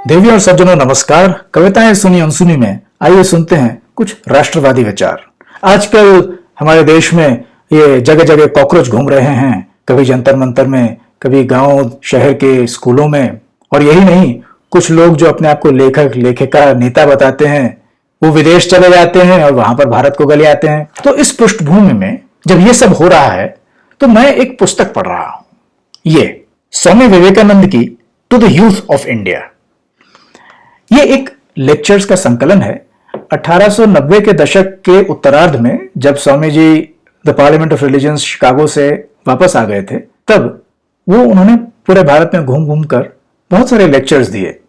देवी और सज्जनों नमस्कार। कविताएं सुनी अनसुनी में आइए सुनते हैं कुछ राष्ट्रवादी विचार। आजकल हमारे देश में ये जगह जगह कॉकरोच घूम रहे हैं, कभी जंतर मंतर में, कभी गांव शहर के स्कूलों में। और यही नहीं, कुछ लोग जो अपने आप को लेखक लेखिका नेता बताते हैं वो विदेश चले जाते हैं और वहां पर भारत को गले आते हैं। तो इस पृष्ठभूमि में जब ये सब हो रहा है तो मैं एक पुस्तक पढ़ रहा हूं, ये स्वामी विवेकानंद की to the youth of India. ये एक लेक्चर्स का संकलन है। 1890 के दशक के उत्तरार्ध में जब Swami ji the Parliament of Religions Chicago से वापस आ गए थे, तब उन्होंने पूरे भारत में घूम घूम कर बहुत सारे लेक्चर्स दिए।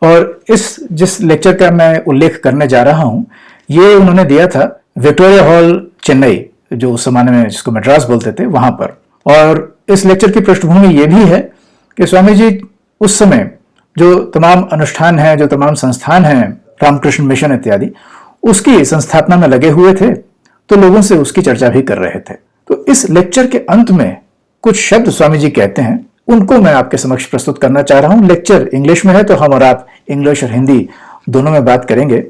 और जिस लेक्चर का मैं उल्लेख करने जा रहा हूं, ये उन्होंने दिया था विक्टोरिया हॉल चेन्नई, जो उस जमाने में जिसको मद्रास बोलते थे, वहां पर। और इस लेक्चर की पृष्ठभूमि ये भी है कि स्वामी जी उस समय जो तमाम अनुष्ठान हैं, जो तमाम संस्थान हैं, रामकृष्ण मिशन इत्यादि, उसकी संस्थापना में लगे हुए थे, तो लोगों से उसकी चर्चा भी कर रहे थे। तो इस लेक्चर के अंत में कुछ शब्द स्वामी जी कहते हैं, उनको मैं आपके समक्ष प्रस्तुत करना चाह रहा हूं। लेक्चर इंग्लिश में है तो हम और आप इंग्लिश और हिंदी दोनों में बात करेंगे।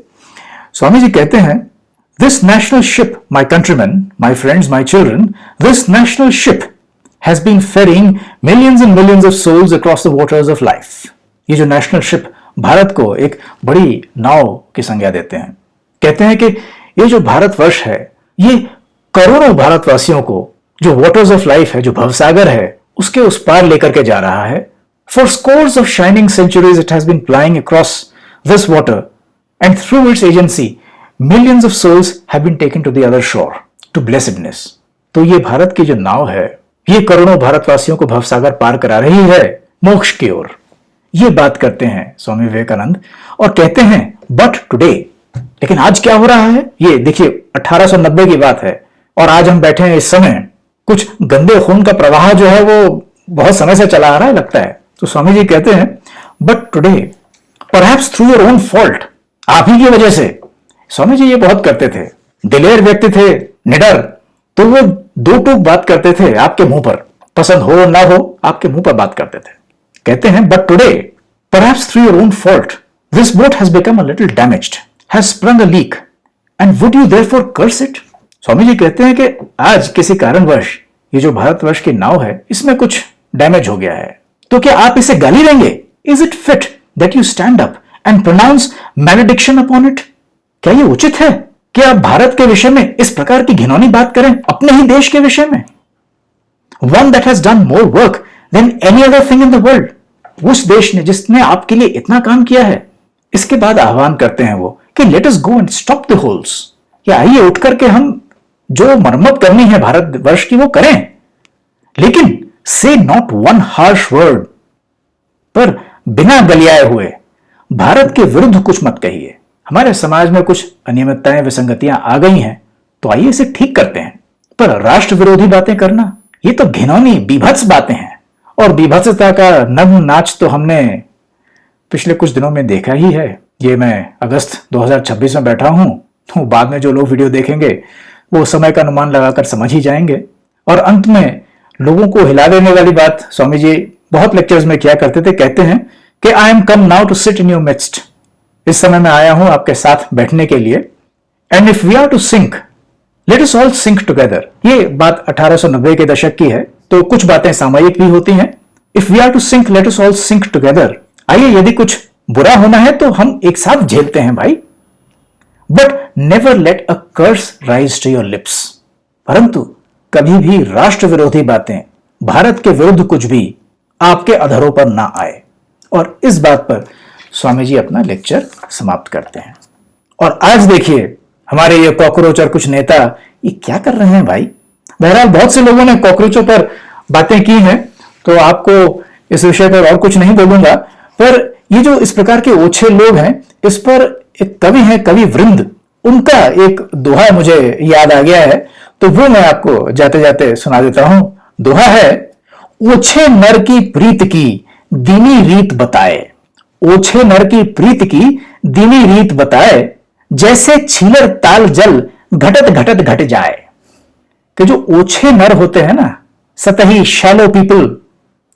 स्वामी जी कहते हैं, this national ship, my countryman, my friends, my children, this national ship has been ferrying millions and millions of souls across the waters of life. ये जो नेशनल शिप भारत को एक बड़ी नाव की संज्ञा देते हैं। कहते हैं कि ये जो भारतवर्ष है, ये करोड़ों भारतवासियों को जो वाटर्स ऑफ लाइफ है, जो भवसागर है, उसके उस पार लेकर के जा रहा है। For scores of shining centuries it has been plying across this water, and through its agency millions of souls have been taken to the other shore, to blessedness. तो ये भारत की जो नाव है, ये करोड़ों भारतवासियों को भवसागर पार करा रही है मोक्ष की ओर। ये बात करते हैं स्वामी विवेकानंद और कहते हैं, बट टुडे, लेकिन आज क्या हो रहा है? ये देखिए, 1890 की बात है और आज हम बैठे हैं। इस समय कुछ गंदे खून का प्रवाह जो है वो बहुत समय से चला आ रहा है, लगता है। तो स्वामी जी कहते हैं, but today perhaps through your own fault, आप ही की वजह से। स्वामी जी ये बहुत करते थे, दिलेर व्यक्ति थे, निडर। तो वो दो टूक बात करते थे आपके मुंह पर, पसंद हो ना हो आपके मुंह पर बात करते थे। कहते हैं, but today perhaps through your own fault this boat has become a little damaged, has sprung a leak, and would you therefore curse it. Swami ji कहते हैं कि आज किसी कारणवश ये जो भारतवर्ष की नाव है, इसमें कुछ डैमेज हो गया है, तो क्या आप इसे गाली देंगे? Is it fit that you stand up and pronounce malediction upon it? क्या ये उचित है कि आप भारत के विषय में इस प्रकार की घिनौनी बात करें, अपने ही देश के विषय में? One that has done more work than any other thing in the world, उस देश ने जिसने आपके लिए इतना काम किया है। इसके बाद आह्वान करते हैं वो कि let us go and stop the holes, या आइए उठ करके हम जो मरम्मत करनी है भारतवर्ष की वो करें, लेकिन से नॉट वन हार्श वर्ड, पर बिना गलियाए हुए भारत के विरुद्ध कुछ मत कहिए। हमारे समाज में कुछ अनियमितताएं, विसंगतियां आ गई हैं, तो आइए इसे ठीक करते हैं। पर राष्ट्र विरोधी बातें करना, ये तो घिनौनी बीभत्स बातें हैं। और बीभत्सता का नग्न नाच तो हमने पिछले कुछ दिनों में देखा ही है। ये मैं अगस्त 2026 में बैठा हूं, तो बाद में जो लोग वीडियो देखेंगे वो समय का अनुमान लगाकर समझ ही जाएंगे। और अंत में लोगों को हिला देने वाली बात स्वामी जी बहुत लेक्चर्स में किया करते थे। कहते हैं कि I am come now to sit in your midst, इस समय मैं आया हूं आपके साथ बैठने के लिए। And if we are to sink, let us all sink together. ये बात 1890 के दशक की है, तो कुछ बातें सामयिक भी होती हैं। If we are to sink, let us all sink together. आइए, यदि कुछ बुरा होना है तो हम एक साथ झेलते हैं भाई। But never let a curse rise to your lips, परंतु कभी भी राष्ट्र विरोधी बातें, भारत के विरुद्ध कुछ भी आपके अधरों पर ना आए। और इस बात पर स्वामी जी अपना लेक्चर समाप्त करते हैं। और आज देखिए, हमारे ये कॉकरोच और कुछ नेता ये क्या कर रहे हैं भाई। बहरहाल बहुत से लोगों ने कॉकरोचों पर बातें की हैं, तो आपको इस विषय पर और कुछ नहीं बोलूंगा। पर ये जो इस प्रकार के ओछे लोग हैं, इस पर एक कवि है, कवि वृंद, उनका एक दोहा मुझे याद आ गया है, तो वो मैं आपको जाते जाते सुना देता हूं। दोहा है, ओछे नर की प्रीत की दीनी रीत बताए, ओछे नर की प्रीत की दीनी रीत बताए, जैसे छीलर ताल जल घटत घटत घट जाए। कि जो ओछे नर होते हैं ना, सतही शैलो पीपल,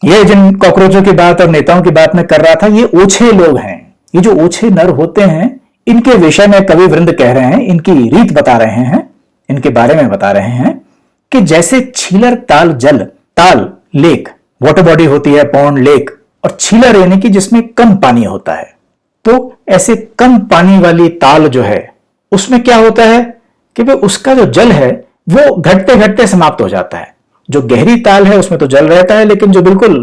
ये जिन कॉकरोचों की बात और नेताओं की बात मैं कर रहा था, ये ओछे लोग हैं, ये जो ओछे नर होते हैं, इनके विषय में कवि वृंद कह रहे हैं, इनकी रीत बता रहे हैं, इनके बारे में बता रहे हैं कि जैसे छीलर ताल जल, ताल लेक, वाटर बॉडी होती है, पौंड, लेक, और छीलर यानी कि जिसमें कम पानी होता है। तो ऐसे कम पानी वाली ताल जो है उसमें क्या होता है कि वे उसका जो जल है वो घटते घटते समाप्त हो जाता है। जो गहरी ताल है उसमें तो जल रहता है, लेकिन जो बिल्कुल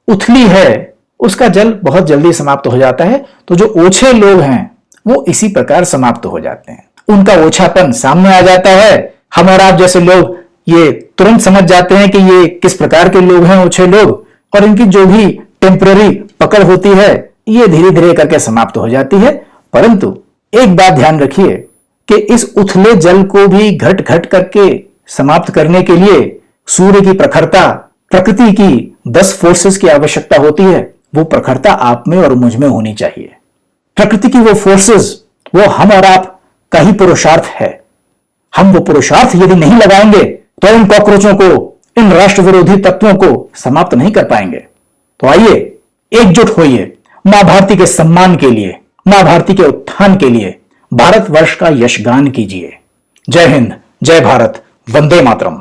उथली है उसका जल बहुत जल्दी समाप्त हो जाता है। तो जो ओछे लोग हैं वो इसी प्रकार समाप्त हो जाते हैं, उनका ओछापन सामने आ जाता है। हम और आप जैसे लोग ये तुरंत समझ जाते हैं कि ये किस प्रकार के लोग हैं, ओछे लोग, और इनकी जो भी टेम्पररी पकड़ होती है ये धीरे धीरे करके समाप्त हो जाती है। परंतु एक बात ध्यान रखिए कि इस उथले जल को भी घट घट करके समाप्त करने के लिए सूर्य की प्रखरता, प्रकृति की 10 फोर्सेस की आवश्यकता होती है। वो प्रखरता आप में और मुझ में होनी चाहिए। प्रकृति की वो फोर्सेस, वो हम और आप का ही पुरुषार्थ है। हम वो पुरुषार्थ यदि नहीं लगाएंगे तो इन कॉकरोचों को, इन राष्ट्र विरोधी तत्वों को समाप्त नहीं कर पाएंगे। तो आइए एकजुट होइए मां भारती के सम्मान के लिए, मां भारती के उत्थान के लिए भारतवर्ष का यशगान कीजिए। जय हिंद, जय भारत, वंदे मातरम।